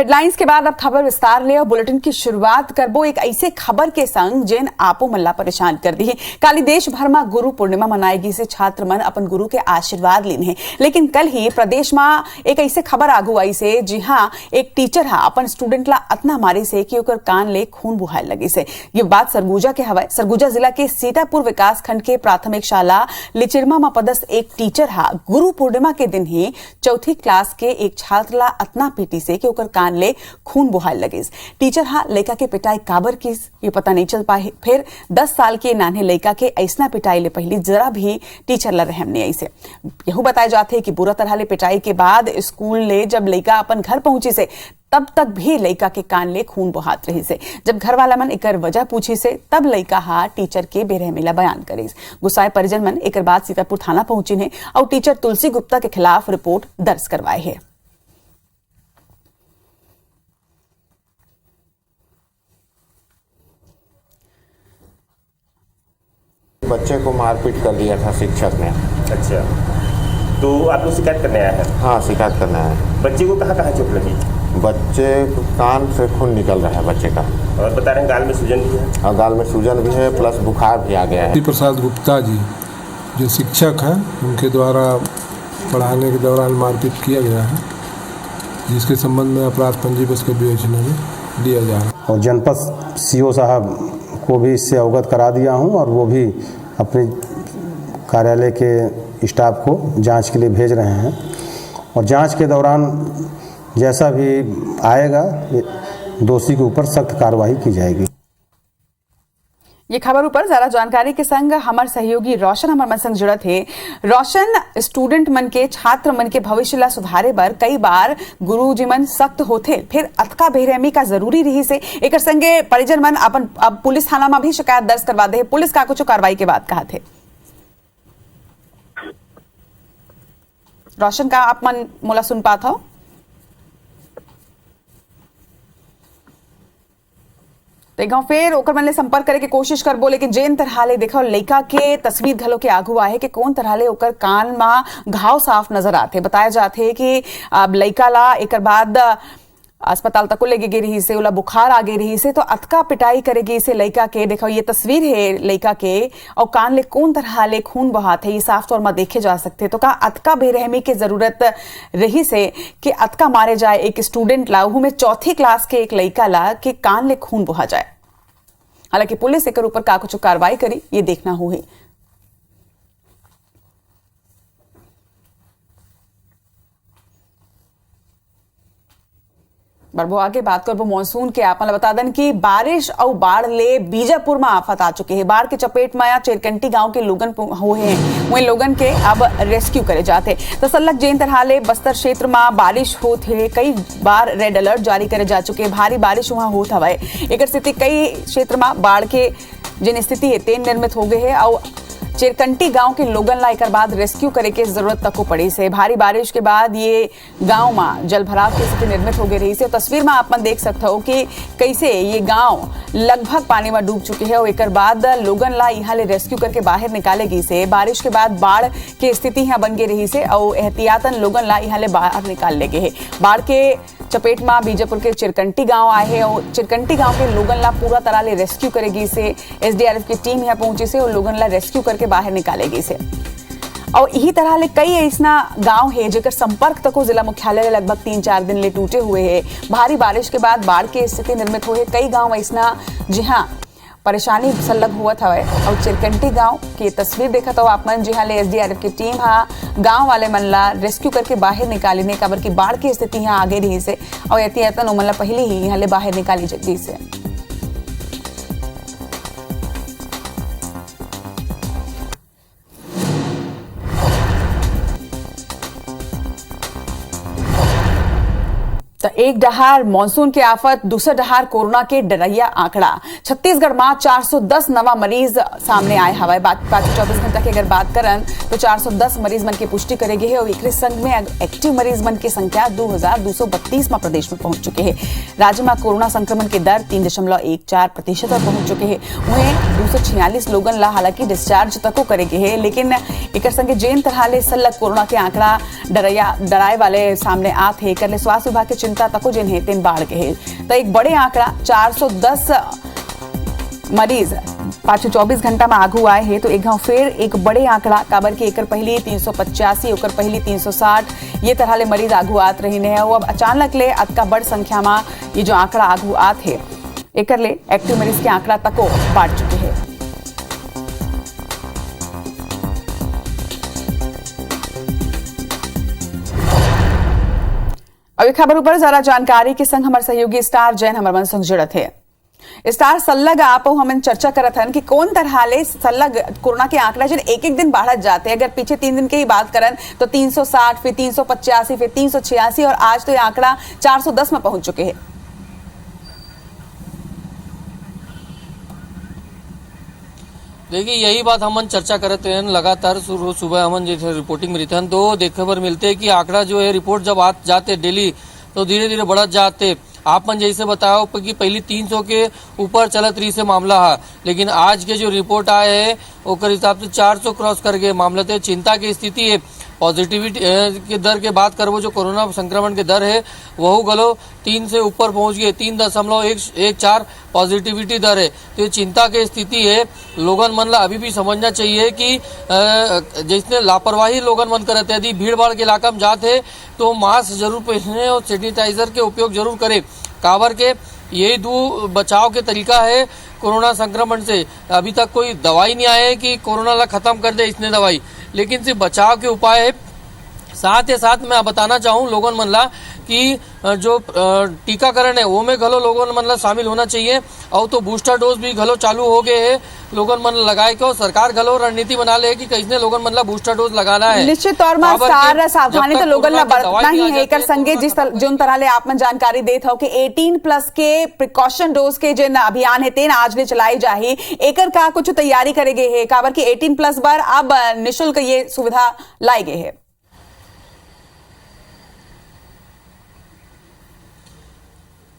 Headlines के बाद अब खबर विस्तार ले और बुलेटिन की शुरुआत करबो एक ऐसे खबर के संग जेन आपो मल्ला परेशान कर दी है। काली देश भर में गुरु पूर्णिमा मनाएगी से छात्र मन अपन गुरु के आशीर्वाद लेने हैं, लेकिन कल ही प्रदेश में एक ऐसे खबर आगू आई से जी हाँ एक टीचर हा अपन स्टूडेंट ला अतना मारी से कि ओकर कान ले खून बुहाए लगी से। ये बात सरगुजा के हवाए। सरगुजा जिला के सीतापुर विकास खंड के प्राथमिक शाला लिचिरमा में पदस्थ एक टीचर हा गुरु पूर्णिमा के दिन ही चौथी क्लास के एक छात्र ला अतना पीटी से कि ओकर कान ले खून बुहाए लगे। टीचर हा लड़का के पिटाई काबर की ये पता नहीं चल पाए। फिर 10 साल के नान्हे लड़का के ऐसना पिटाई ले पहली जरा भी टीचर ला रहम नहीं आई से। यहू बताए जाते कि बुरा तरह ले पिटाई के बाद स्कूल ले जब लड़का अपन घर पहुंची से तब तक भी लड़का के कान ले खून बहात रही से। जब घर वाला मन एकर वजह पूछी से तब लड़का हा टीचर के बेरहमीला बयान करे। गुस्साए परिजन मन एकर बाद सीतापुर थाना पहुंची ने और टीचर तुलसी गुप्ता के खिलाफ रिपोर्ट दर्ज करवाए है। बच्चे को मारपीट कर दिया था शिक्षक ने। अच्छा, तो आप लोग शिकायत करने आए हैं? हाँ, शिकायत करने आए हैं। बच्चे को कहाँ कहाँ चोट लगी? बच्चे को कान से खून निकल रहा है बच्चे का, और बता रहे हैं गाल में सूजन भी है। और गाल में सूजन भी है, प्लस बुखार भी आ गया है। प्रसाद गुप्ता जी जो शिक्षक हैं उनके द्वारा पढ़ाने के दौरान मारपीट किया गया है, जिसके संबंध में अपराध पंजीबद्ध कर विवेचना में लिया जा रहा है। और जनपद सीओ साहब को भी इससे अवगत करा दिया हूं और वो भी अपने कार्यालय के स्टाफ को जांच के लिए भेज रहे हैं, और जांच के दौरान जैसा भी आएगा दोषी के ऊपर सख्त कार्रवाई की जाएगी। ये खबर ऊपर जरा जानकारी के संग हमारे सहयोगी रोशन हमारे मन संग जुड़त है। रोशन, स्टूडेंट मन के छात्र मन के भविष्य ला सुधारे बर कई बार गुरुजी मन सख्त होते, फिर अतका बेरहमी का जरूरी रही से एकर संगे परिजन मन अपन अब पुलिस थाना में भी शिकायत दर्ज करवा दे। पुलिस का कुछ कार्रवाई के बाद कहा थे रोशन का आप मन मोला सुन पात हो? फिर ओकर मन ले संपर्क करे के कोशिश करबो, लेकिन जेन तरह ले देखो लड़का के तस्वीर घलो के आगू आए कि कौन तरह ले ओकर कान में घाव साफ नजर आते। बताया जाते कि अब लड़का ला एकर बाद अस्पताल तक ले गे रही से, ओला बुखार आ गई रही से, तो अतका पिटाई करेगी इसे लड़का के। देखो ये तस्वीर है लड़का के और कान ले कौन तरह ले खून बहात है, ये साफ तौर में देखे जा सकते। तो का अतका बेरहमी की जरूरत रही से कि अतका मारे जाए एक स्टूडेंट ला, में चौथी क्लास के एक लड़का ला के कान ले खून बहा जाए। हालांकि पुलिस एकर ऊपर का कुछ कार्रवाई करी ये देखना हो है। बरबो आगे बात करबो मानसून के। आप बता दें कि बारिश और बाढ़ ले बीजापुर में आफत आ चुके हैं। बाढ़ के चपेट में चिरकंटी गांव के लोगन हुए हैं, वही लोगन के अब रेस्क्यू करे जाते। तो सल्लग जेन तरह ले बस्तर क्षेत्र में बारिश होते, कई बार रेड अलर्ट जारी करे जा चुके। भारी बारिश वहां होत हवे, एक स्थिति कई क्षेत्र में बाढ़ के जिन स्थिति है तेन निर्मित हो गए है और चिरकंटी गांव के लोगन ला एक बाद रेस्क्यू करे के जरूरत तक को पड़ी से। भारी बारिश के बाद ये गांव में जल भराव की स्थिति निर्मित हो गई रही से। तस्वीर में आप देख सकते हो कि कैसे ये गांव लगभग पानी में डूब चुके हैं और एक बाद लोगन ला यहाँ ले रेस्क्यू करके बाहर निकालेगी से। बारिश के बाद बाढ़ की स्थिति यहाँ बन गई रही से और एहतियातन लोगन ला यहाँ ले बाहर निकाल ले गए। बाढ़ के चपेट में बीजापुर के चिरकंटी गांव आए हैं और चिरकंटी गांव के लोगन ला पूरा तरह ले रेस्क्यू करेगी से। SDRF की टीम यहाँ पहुंची से और लोगन ला रेस्क्यू करके बाहर निकालेगी से। और यही तरह ले कई ऐसा गांव है जेकर संपर्क तक जिला मुख्यालय लगभग 3-4 दिन ले टूटे हुए हैं। भारी बारिश के बाद बाढ़ की स्थिति निर्मित हुए कई गांव ऐसा जहां परेशानी सल्लग हुआ था। और चिरकंटी गांव की तस्वीर देखा तो आप मन जहां ले SDRF की टीम गांव वाले मन ला रेस्क्यू करके बाहर निकाली ने काबर की बाढ़ की स्थिति यहाँ आगे रही से और एहतियातन उमन ला पहले ही यहाँ ले बाहर निकाली जल्दी से। तो एक डहार मानसून के आफत, दूसरा डहार कोरोना के डरैया आंकड़ा। छत्तीसगढ़ में 410 नवा मरीज सामने आए हवाए। बात 24 घंटा की अगर बात करन तो 410 मरीज मन की पुष्टि करेगी है और एक संघ में एक्टिव मरीज मन की संख्या 2232 में प्रदेश में पहुंच चुके हैं। राज्य में कोरोना संक्रमण के दर 3.14% पर पहुंच चुके हैं। वहीं 246 लोगन ला हालांकि डिस्चार्ज तक करेगे है, लेकिन एक संगे जेन तरह ले सल्लग कोरोना के आंकड़ा डराए वाले सामने आते हैं। कर ले स्वास्थ्य विभाग के चिंता तको जिन्हें तीन बाढ़ के है तो एक बड़े आंकड़ा 410 मरीज पाछे 24 घंटा में आगू आए हैं तो एक गांव फिर एक बड़े आंकड़ा काबर की एकर पहली 385 ओकर पहली 360 ये तरह ले मरीज आगू आत रही है। अब अचानक ले अतका बड़ संख्या में ये जो आंकड़ा आगू आत है एकर ले एक्टिव मरीज के आंकड़ा तको बढ़ चुके हैं। अभी खबर ऊपर जरा जानकारी के संग हमारे सहयोगी स्टार जैन हमारे मन संग जुड़त है। स्टार सल्लग आप हम चर्चा करत हन कि कौन तरह ले सल्लग कोरोना के आंकड़ा जो एक एक दिन बढ़त जाते हैं। अगर पीछे 3 दिन की ही बात करन तो 360 फिर 385 फिर 386 और आज तो ये आंकड़ा 410 में पहुंच चुके हैं। देखिए यही बात हमन चर्चा करते हैं लगातार सुबह हमन जैसे रिपोर्टिंग में रहते हैं तो देखे पर मिलते हैं कि आंकड़ा जो है रिपोर्ट जब आ जाते डेली तो धीरे धीरे बढ़त जाते। आप मन जैसे बताओ कि पहले 300 के ऊपर चलत रही से मामला है लेकिन आज के जो रिपोर्ट आए है ओकर हिसाब से 400 क्रॉस कर गए मामला। तो चिंता की स्थिति है। पॉजिटिविटी के दर के बात करबो जो कोरोना संक्रमण के दर है वह गलो 3 से ऊपर पहुंच गए 3.14 पॉजिटिविटी दर है। तो ये चिंता की स्थिति है। लोगन मन ला अभी भी समझना चाहिए कि जिसने लापरवाही लोगन मन करते यदि भीड़ भाड़ के इलाका में जाते तो मास्क जरूर पहने और सैनिटाइजर के उपयोग जरूर करें। काबर के यही दो बचाव के तरीका है कोरोना संक्रमण से। अभी तक कोई दवाई नहीं आया है कि कोरोना ला खत्म कर दे इसने दवाई, लेकिन सिर्फ बचाव के उपाय है। साथ ही साथ मैं बताना चाहूँ लोगन मन ला कि जो टीकाकरण है वो में घलो लोगन मन ला शामिल होना चाहिए और तो बूस्टर डोज भी घलो चालू हो गए है। लोगन मन लगाए के सरकार घलो रणनीति बना ले कि कैसे लोगन मन ला बूस्टर डोज लगाना है। निश्चित तौर में सारा सावधानी तो लोगन ला बरतना ही है। एकर संगे जिस जोन तरह ले आप मन जानकारी देत हो कि 18+ के प्रिकॉशन डोज के जिन अभियान है तेन आज ले चलाई जाही एकर का कुछ तैयारी करे गए है काबर की 18+ बार अब निःशुल्क ये सुविधा लाई गई है।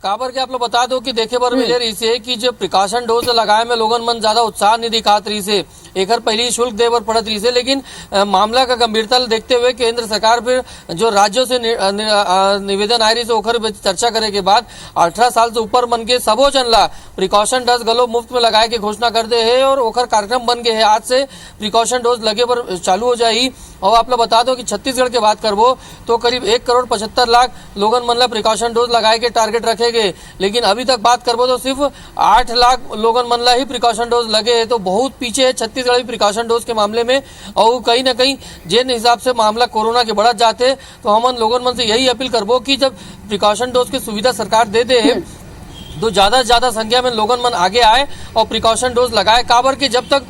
काबर के आप लोग बता दो कि देखे बर मिले रही से कि जो प्रिकॉशन डोज लगाए में लोगन मन ज्यादा उत्साह नहीं दिखात रही से एकर पहली शुल्क दे बर पड़त रही से। लेकिन मामला का गंभीरता देखते हुए केंद्र सरकार फिर जो राज्यों से निवेदन आए रही से ओकर चर्चा करे के बाद 18 साल से ऊपर मन के सबो जन ला प्रिकॉशन डोज गलो मुफ्त में लगाए के घोषणा कर दे है और ओकर कार्यक्रम बन गए है। आज से प्रिकॉशन डोज लगे पर चालू हो जाए। और आप लोग बता दो कि छत्तीसगढ़ की बात करबो तो करीब 1,75,00,000 लोगन मन ला प्रिकॉशन डोज लगाए के टारगेट रखे गए। लेकिन अभी तक बात करबो तो सिर्फ 8 लाख लोगन मन ला ही प्रिकॉशन डोज लगे है। तो बहुत पीछे है छत्तीसगढ़ भी प्रिकॉशन डोज के मामले में। और कहीं ना कहीं जिन हिसाब से मामला कोरोना के बढ़त जाते तो हम लोगन मन से यही अपील करबो कि जब प्रिकॉशन डोज की सुविधा सरकार दे दे है तो ज्यादा से ज्यादा संख्या में लोगन मन आगे आए और प्रिकॉशन डोज लगाए। काबर के जब तक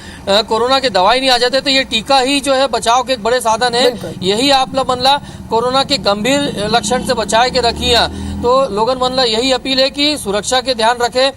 कोरोना के दवाई नहीं आ जाते तो ये टीका ही जो है बचाव के एक बड़े साधन है। यही आप लोग मन ला कोरोना के गंभीर लक्षण से बचाए के रखिए। तो लोगन मन ला यही अपील है कि सुरक्षा के ध्यान रखे,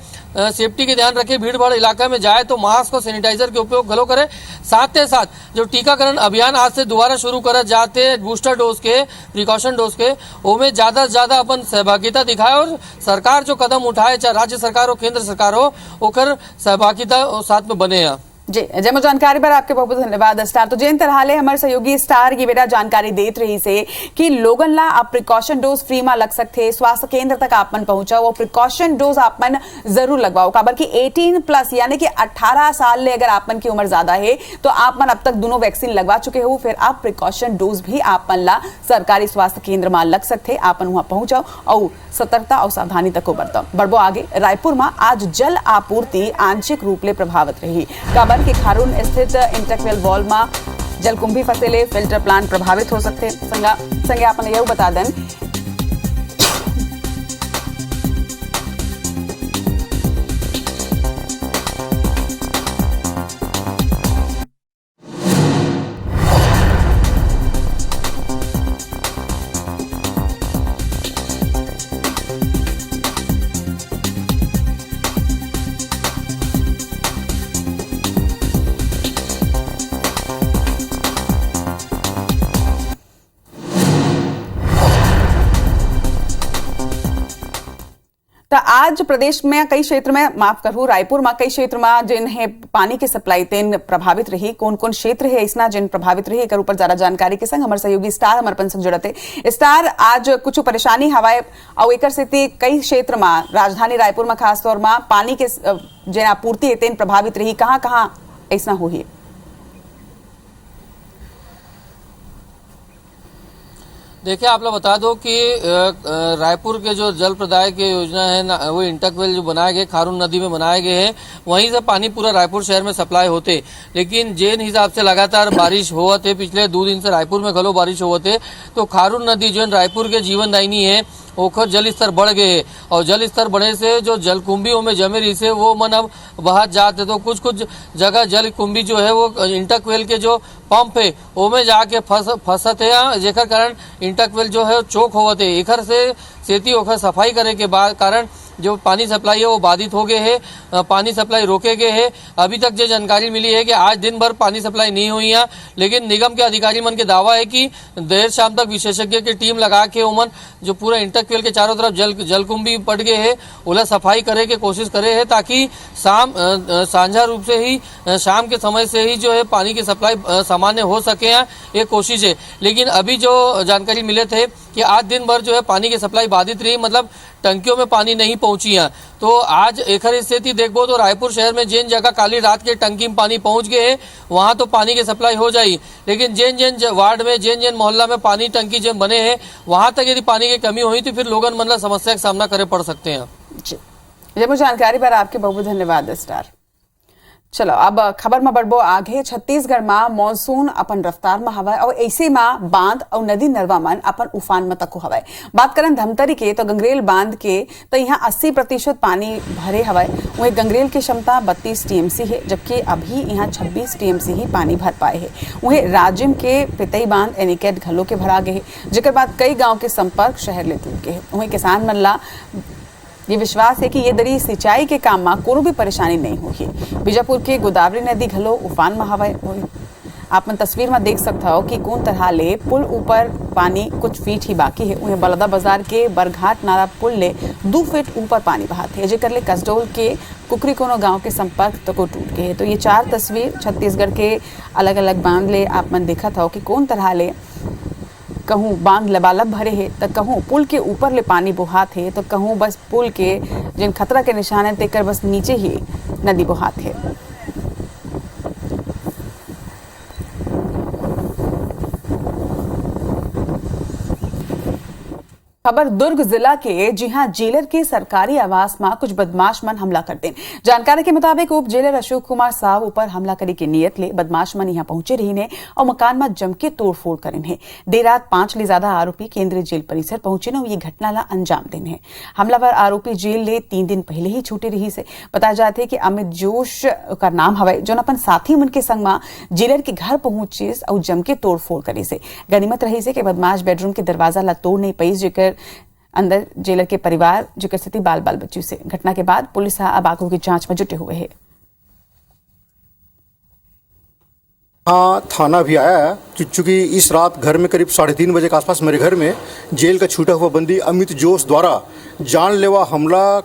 सेफ्टी के ध्यान रखे। भीड़ भाड़ इलाका में जाए तो मास्क और सैनिटाइजर के उपयोग घलो करे। साथ ही साथ जो टीकाकरण अभियान आज से दोबारा शुरू कर जाते बूस्टर डोज के प्रिकॉशन डोज के उनमें ज्यादा से ज्यादा अपन सहभागिता दिखाए और सरकार जो कदम उठाए चाहे राज्य सरकार हो केंद्र सरकार हो ओकर सहभागिता साथ में बने। जी जय जानकारी पर आपके बहुत बहुत धन्यवाद स्टार। तो जिन तरह ले हमारे सहयोगी स्टार ये बेटा जानकारी देत रही से कि लोगन ला आप प्रिकॉशन डोज फ्री में लग सकते स्वास्थ्य केंद्र तक आप मन पहुंचा वो प्रिकॉशन डोज आप मन जरूर लगवाओ। काबर की 18+ यानी कि 18 साल ले अगर आप मन की उम्र ज्यादा है तो आप मन अब तक दोनों वैक्सीन लगवा चुके हो फिर आप प्रिकॉशन डोज भी आप मन ला सरकारी स्वास्थ्य केंद्र में लग सकते। आप वहां पहुंचाओ और सतर्कता और सावधानी तक बरतो। बढ़बो आगे रायपुर में आज जल आपूर्ति आंशिक रूप ले प्रभावित रही। काबर के खारून स्थित इंटरक्वेल वॉल में जलकुंभी फसेले फिल्टर प्लांट प्रभावित हो सकते। संगे आपने यह बता दें तो आज प्रदेश में कई क्षेत्र में, माफ करूं, रायपुर में कई क्षेत्र में जिन है पानी की सप्लाई तेन प्रभावित रही, कौन कौन क्षेत्र है इसना जिन प्रभावित रही, एक ऊपर ज्यादा जानकारी के संग हमारे सहयोगी स्टार हमारे संग जुड़ते। स्टार, आज कुछ परेशानी हवाए और एक स्थिति कई क्षेत्र में, राजधानी रायपुर में खास तौर में पानी के जिन आपूर्ति है तेन प्रभावित रही, कहाँ कहाँ ऐसा हुई है? देखिए, आप लोग बता दो कि रायपुर के जो जल प्रदाय की योजना है वो इंटकवेल जो बनाए गए खारून नदी में बनाए गए हैं, वहीं से पानी पूरा रायपुर शहर में सप्लाई होते। लेकिन जिन हिसाब से लगातार बारिश होते, पिछले 2 दिन से रायपुर में घलो बारिश होते, तो खारून नदी जो रायपुर के जीवनदायिनी है ओखर जल स्तर बढ़ गए है और जल स्तर बढ़े से जो जलकुंभियों में जमे रही से वो मन अब बहत जाते। तो कुछ कुछ जगह जल कुंभी जो है वो इंटकवेल के जो पंप है वो में जाके फंसत है, जेकर कारण इंटकवेल जो है चोक होवत है। एकर से सेती ओखर सफाई करे के बाद कारण जो पानी सप्लाई है वो बाधित हो गए है, पानी सप्लाई रोके गए है। अभी तक जो जानकारी मिली है कि आज दिन भर पानी सप्लाई नहीं हुई है, लेकिन निगम के अधिकारी मन के दावा है कि देर शाम तक विशेषज्ञ की टीम लगा के उमन जो पूरा इंटकवेल के चारों तरफ जलकुंभी पड़ गए है उला सफाई करे के कोशिश करे है, ताकि साझा रूप से ही शाम के समय से ही जो है पानी की सप्लाई सामान्य हो सके, ये कोशिश है। लेकिन अभी जो जानकारी मिले थे कि आज दिन भर जो है पानी की सप्लाई बाधित रही, मतलब टंकियों में पानी नहीं पहुंची है। तो आज एक स्थिति देखो तो रायपुर शहर में जिन जगह काली रात के टंकी में पानी पहुंच गए है वहां तो पानी की सप्लाई हो जाए, लेकिन जिन जिन वार्ड में जिन जिन मोहल्ला में पानी टंकी जिन बने हैं वहां तक यदि पानी की कमी हुई तो फिर लोगन मतलब समस्या का सामना करे पड़ सकते हैं। जी, मुझे जानकारी पर आपके बहुत बहुत धन्यवाद स्टार। चलो अब खबर में बढ़बो आगे। छत्तीसगढ़ में मानसून अपन रफ्तार में हवा और ऐसे में बांध और नदी नरवा मन अपन उफान में तक हवा। बात करें धमतरी के तो गंगरेल बांध के तो यहाँ 80% पानी भरे हवा। वही गंगरेल की क्षमता 32 टीएमसी है, जबकि अभी यहाँ 26 टीएमसी ही पानी भर पाए है। वही राजिम के पितई बांध एनिकेट घलो के भरा गए है, जिकर बाद कई गाँव के संपर्क शहर ले टूट गए है। वही किसान मन ला ये विश्वास है कि ये दरी सिंचाई के काम में कोई भी परेशानी नहीं हुई। बीजापुर के गोदावरी नदी घलो उफान में हवा। आप मन तस्वीर में देख सकता हो कि कौन तरह ले पुल ऊपर पानी कुछ फीट ही बाकी है। वहीं बलदा बाजार के बरघाट नाला पुल ले 2 फीट ऊपर पानी बहाते है, जेकर ले कसडोल के कुकरी कोनो गांव के संपर्क तो को टूट गए। तो ये 4 तस्वीर छत्तीसगढ़ के अलग अलग बांध ले आप मन देखा था कि कौन तरह ले कहूँ बांध लबालब भरे है, तो कहूँ पुल के ऊपर ले पानी बहात है, तो कहूँ बस पुल के जिन खतरा के निशान है तेकर बस नीचे ही नदी बहात है। खबर दुर्ग जिला के, जी हां, जेलर के सरकारी आवास में कुछ बदमाश मन हमला करते हैं। जानकारी के मुताबिक उप जेलर अशोक कुमार साहब ऊपर हमला करे की नियत ले बदमाश मन यहाँ पहुंचे रही ने और मकान में जम के तोड़फोड़ करें है। देर रात 5 ले ज्यादा आरोपी केंद्रीय जेल परिसर पहुंचे न, ये घटना ला अंजाम देने है। हमलावर आरोपी जेल ले 3 दिन पहले ही छूटे रही से। बताया जाते कि अमित जोश का नाम हवाई, जो अपन साथी मन के संग में जेलर के घर पहुंचे और जम के तोड़फोड़ करे से। गनीमत रही से कि बदमाश बेडरूम के दरवाजा ला तोड़ नहीं पाई, जेकर अंदर जेलर के परिवार जिक्र स्थिति बाल बच्चों से। घटना के बाद पुलिस अब आगू की जांच में जुटे हुए है। हाँ, थाना भी आया है चूंकि इस रात घर में करीब 3:30 बजे के आसपास मेरे घर में जेल का छूटा हुआ बंदी अमित जोश द्वारा जानलेवा हमला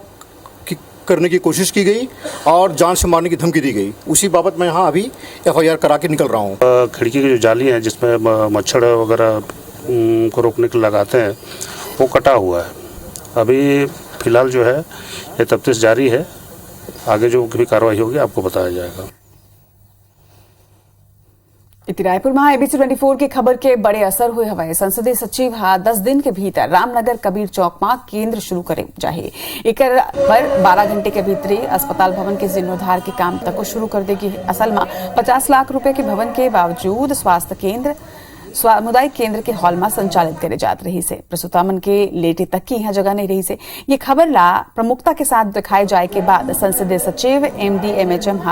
करने की कोशिश की गई और जान से मारने की धमकी दी गई। उसी बाबत मैं यहाँ अभी FIR करा के निकल रहा हूँ। खिड़की की जो जाली है जिसमें मच्छर वगैरह को रोकने के लिए लगाते हैं वो कटा हुआ है। अभी फिलहाल जो है ये तफ्तीश जारी है, आगे जो भी कार्रवाई होगी आपको बताया जाएगा। रायपुर में ABC 24 की खबर के बड़े असर हुए हवाए। संसदीय सचिव 10 दिन के भीतर रामनगर कबीर चौक में केंद्र शुरू करे जाए। एक पर 12 घंटे के भीतर अस्पताल भवन के जीर्णोद्धार के काम तक को शुरू कर देगी। असल में 50 लाख रुपए के भवन के बावजूद स्वास्थ्य केंद्र सामुदायिक केंद्र के हॉल में संचालित करे जात रही से। प्रसूतामन के लेटे तक की यहाँ जगह नहीं रही से। ये खबर ला प्रमुखता के साथ दिखाए जाए के बाद संसदीय सचिव MD MHM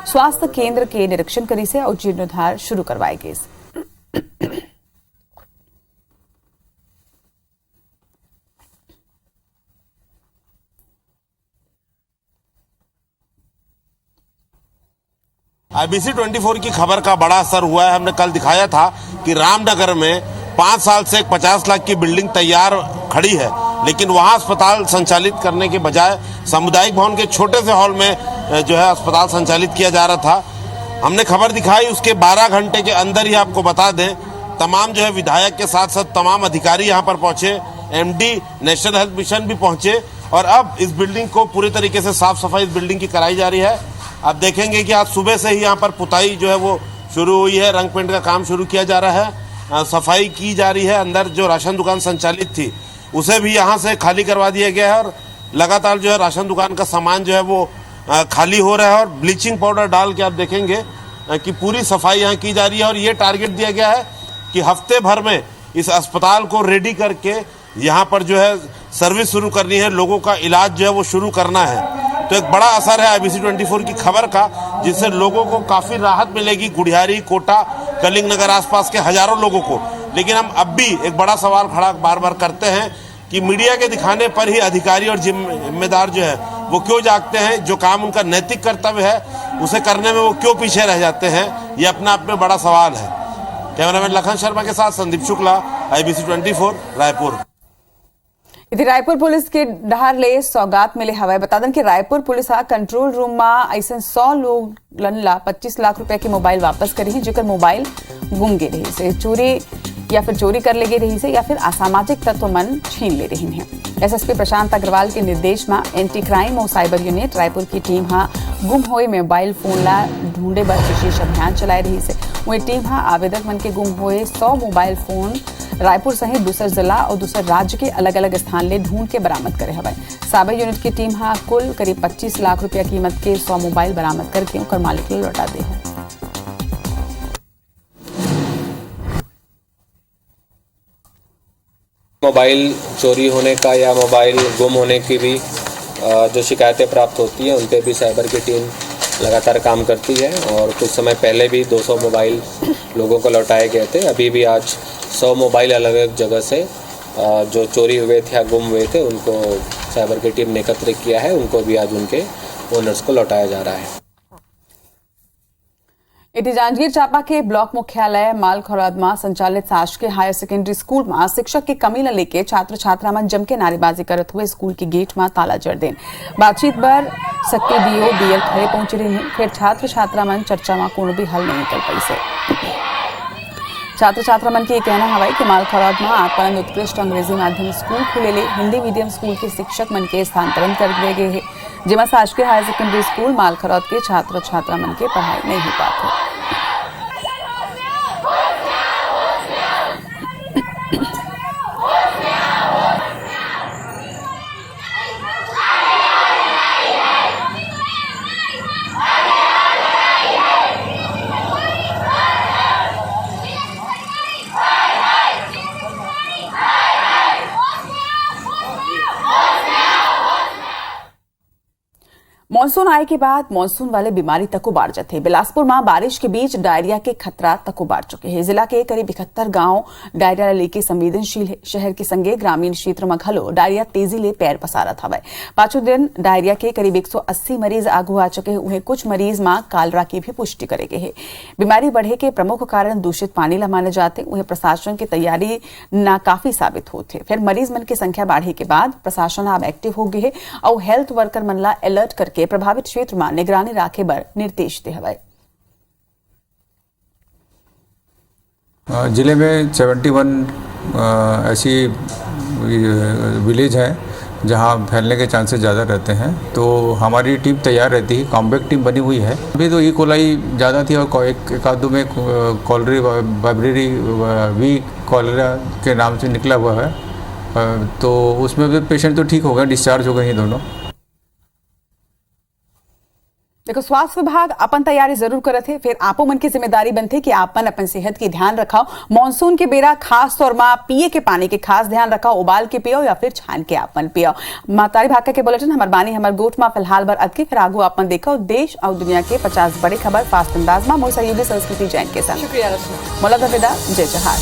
स्वास्थ्य केंद्र के निरीक्षण करी से और जीर्णोद्धार शुरू करवाए गए। ABC 24 की खबर का बड़ा असर हुआ है। हमने कल दिखाया था कि रामनगर में 5 साल से एक 50 लाख की बिल्डिंग तैयार खड़ी है लेकिन वहाँ अस्पताल संचालित करने के बजाय सामुदायिक भवन के छोटे से हॉल में जो है अस्पताल संचालित किया जा रहा था। हमने खबर दिखाई, उसके 12 घंटे के अंदर ही आपको बता दें तमाम जो है विधायक के साथ साथ तमाम अधिकारी यहाँ पर पहुंचे, एमडी नेशनल हेल्थ मिशन भी पहुंचे और अब इस बिल्डिंग को पूरी तरीके से साफ सफाई इस बिल्डिंग की कराई जा रही है। आप देखेंगे कि आज सुबह से ही यहाँ पर पुताई जो है वो शुरू हुई है, रंग पेंट का काम शुरू किया जा रहा है, सफाई की जा रही है। अंदर जो राशन दुकान संचालित थी उसे भी यहाँ से खाली करवा दिया गया है और लगातार जो है राशन दुकान का सामान जो है वो खाली हो रहा है और ब्लीचिंग पाउडर डाल के आप देखेंगे कि पूरी सफाई यहाँ की जा रही है। और ये टारगेट दिया गया है कि हफ्ते भर में इस अस्पताल को रेडी करके यहाँ पर जो है सर्विस शुरू करनी है, लोगों का इलाज जो है वो शुरू करना है। तो एक बड़ा असर है IBC 24 की खबर का, जिससे लोगों को काफ़ी राहत मिलेगी, गुढ़ियारी, कोटा, कलिंग नगर आसपास के हजारों लोगों को। लेकिन हम अब भी एक बड़ा सवाल खड़ा बार बार करते हैं कि मीडिया के दिखाने पर ही अधिकारी और जिम्मेदार जो है वो क्यों जागते हैं, जो काम उनका नैतिक कर्तव्य है उसे करने में वो क्यों पीछे रह जाते हैं, ये अपने आप में बड़ा सवाल है। कैमरामैन लखन शर्मा के साथ संदीप शुक्ला, IBC 24 रायपुर। इधर रायपुर पुलिस के डहार ले सौगात मिले हवाई बता दें कि रायपुर पुलिस कंट्रोल रूम में ऐसे 100 लोग ला 25 लाख रुपए के मोबाइल वापस करी है, जेकर मोबाइल गुम गए रही से, चोरी या फिर चोरी कर ले गए रही से या फिर असामाजिक तत्व मन छीन ले रही है। SSP प्रशांत अग्रवाल के निर्देश में एंटी क्राइम और साइबर यूनिट रायपुर की टीम गुम हुए मोबाइल फोन ला ढूंढे बर विशेष अभियान चला रही से। वही टीम आवेदक मन के गुम हुए 100 मोबाइल फोन रायपुर सहित दूसर जिला और दूसर राज्य के अलग अलग स्थान ले ढूंढ के बरामद करे हवाई। साइबर यूनिट की टीम कुल करीब 25 लाख रुपया कीमत के 100 मोबाइल बरामद करके उनकर मालिक को लौटा दे है। मोबाइल चोरी होने का या मोबाइल गुम होने की भी जो शिकायतें प्राप्त होती हैं उन पर भी साइबर की टीम लगातार काम करती है और कुछ समय पहले भी 200 मोबाइल लोगों को लौटाए गए थे। अभी भी आज 100 मोबाइल अलग अलग जगह से जो चोरी हुए थे या गुम हुए थे उनको साइबर की टीम ने एकत्र किया है, उनको भी आज उनके ओनर्स को लौटाया जा रहा है। इधर जांजगीर चांपा के ब्लॉक मुख्यालय मालखरौद में संचालित शासकीय हायर सेकेंडरी स्कूल में शिक्षक की कमी न लेके छात्र छात्रा मन जम के नारेबाजी करते हुए स्कूल की गेट में ताला जड़ देन। बातचीत पर शक्ति DO BL खड़े पहुंच रही है, फिर छात्र छात्रा मन चर्चा में कोनो भी हल नहीं निकल पाई से। छात्र छात्रा मन की ये कहना हवाई कि मालखरौद में आत्मानंद उत्कृष्ट अंग्रेजी माध्यम स्कूल खुले ले हिंदी मीडियम स्कूल के शिक्षक मन के स्थानांतरण कर दिए गए हैं, जिसमें शासकीय हायर सेकेंडरी स्कूल मालखरौद के छात्र छात्रा मन के पढ़ाई नहीं हो पाते। मानसून आए के बाद मानसून वाले बीमारी तको बाढ़ जाते हैं। बिलासपुर में बारिश के बीच डायरिया के खतरा तको बाढ़ चुके हैं। जिला के करीब 71 गांव डायरिया लेके संवेदनशील है। शहर के संगे ग्रामीण क्षेत्र में घलो डायरिया तेजी ले पैर पसारत हवे। पांचों दिन डायरिया के करीब 180 मरीज आगू आ चुके हैं। उन्हें कुछ मरीज में कालरा की भी पुष्टि करे गए है। बीमारी बढ़े के प्रमुख कारण दूषित पानी ला माने जाते। उन्हें प्रशासन की तैयारी नाकाफी साबित होते। फिर मरीज मन की संख्या बढ़े के बाद प्रशासन अब एक्टिव हो गए है और हेल्थ वर्कर मन ला अलर्ट करके प्रभावित क्षेत्र में निगरानी राखे बर निर्देश दे हवाई। जिले में 71 ऐसी विलेज हैं जहां फैलने के चांसेस ज़्यादा रहते हैं, तो हमारी टीम तैयार रहती है। कॉम्बैक्ट टीम बनी हुई है। अभी तो कोलाई ज़्यादा थी और एक आधों में कॉलरी वाइब्रेरी वी कॉलरा के नाम से निकला हुआ है, तो उसमें भी पेशेंट तो ठीक हो गए, डिस्चार्ज हो गए ये दोनों। देखो, स्वास्थ्य विभाग अपन तैयारी जरूर करत है, फिर आपो मन की जिम्मेदारी बनते कि आपन अपन सेहत की ध्यान रखाओ। मानसून के बेरा खास तौर में पिए के पानी के खास ध्यान रखाओ, उबाल के पियो या फिर छान के आपन पियो। मातारी भाका के बुलेटिन हमार बानी हमार गोट में फिलहाल बर अटके, फिर आगू आपन देखो देश और दुनिया के 50 बड़े खबर फास्ट अंदाज में मोर सहयोगी संस्कृति जैन के साथ। शुक्रिया रचना। मोला विदा, जय जहाज।